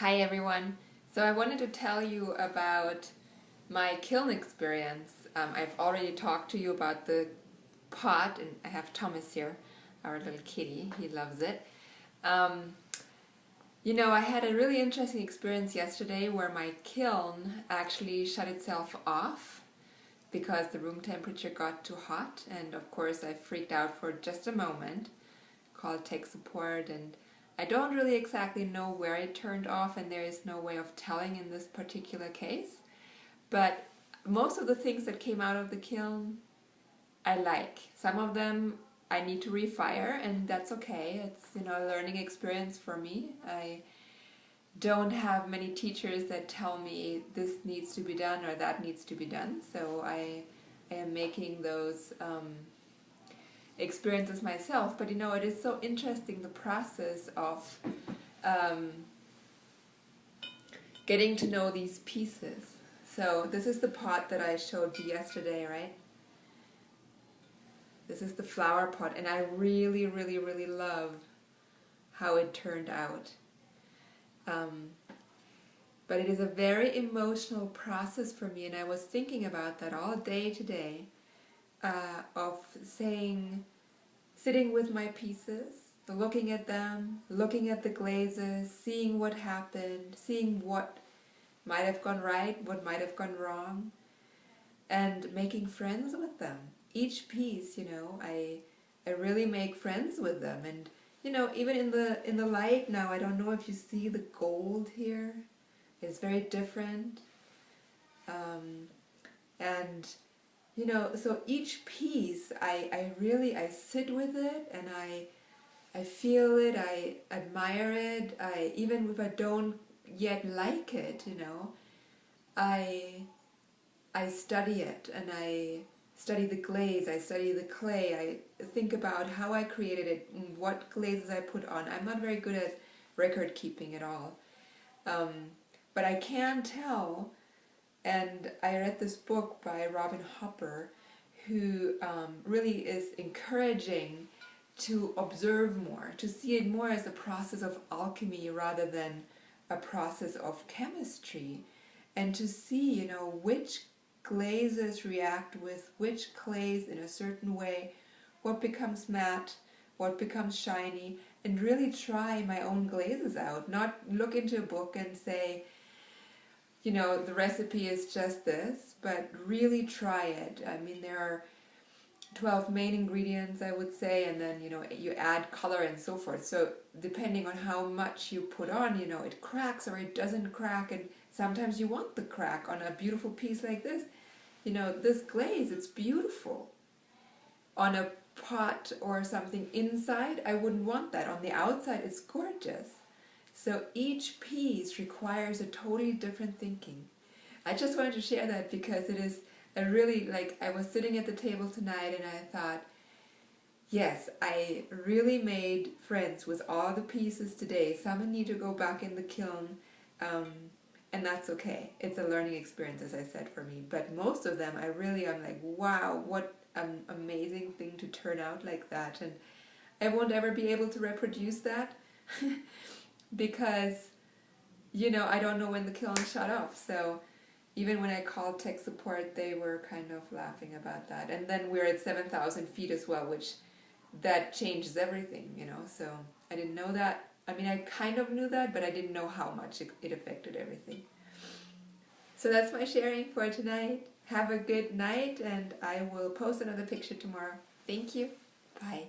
Hi everyone. So I wanted to tell you about my kiln experience. I've already talked to you about the pot, and I have Thomas here, our little kitty. He loves it. Um, I had a really interesting experience yesterday where my kiln actually shut itself off because the room temperature got too hot, and of course I freaked out for just a moment, called tech support, and I don't really exactly know where it turned off, and there is no way of telling in this particular case. But most of the things that came out of the kiln I like. Some of them I need to refire, and that's okay. It's a learning experience for me. I don't have many teachers that tell me this needs to be done or that needs to be done, so I am making those experiences myself. But it is so interesting, the process of um, getting to know these pieces. So this is the pot that I showed you yesterday, right? This is the flower pot, and I really, really, really love how it turned out. But it is a very emotional process for me, and I was thinking about that all day today, of sitting with my pieces, looking at them, looking at the glazes, seeing what happened, seeing what might have gone right, what might have gone wrong, and making friends with them. Each piece, I really make friends with them, and even in the light now, I don't know if you see the gold here. It's very different, and so each piece, I sit with it, and I feel it, I admire it. Even if I don't yet like it, I study it, and I study the glaze, I study the clay, I think about how I created it, and what glazes I put on. I'm not very good at record keeping at all, but I can tell. And I read this book by Robin Hopper, who really is encouraging to observe more, to see it more as a process of alchemy rather than a process of chemistry, and to see, which glazes react with which clays in a certain way, what becomes matte, what becomes shiny, and really try my own glazes out, not look into a book and say, the recipe is just this, but really try it. I mean, there are 12 main ingredients, I would say, and then, you add color and so forth. So depending on how much you put on, it cracks or it doesn't crack, and sometimes you want the crack on a beautiful piece like this. This glaze, it's beautiful. On a pot or something inside, I wouldn't want that. On the outside, it's gorgeous. So each piece requires a totally different thinking. I just wanted to share that because it is a really, I was sitting at the table tonight and I thought, yes, I really made friends with all the pieces today. Some need to go back in the kiln, and that's okay. It's a learning experience, as I said, for me. But most of them, I'm like, wow, what an amazing thing to turn out like that. And I won't ever be able to reproduce that because, I don't know when the kiln shut off. So even when I called tech support, they were kind of laughing about that. And then we're at 7,000 feet as well, which that changes everything, So I didn't know that. I mean, I kind of knew that, but I didn't know how much it affected everything. So that's my sharing for tonight. Have a good night, and I will post another picture tomorrow. Thank you. Bye.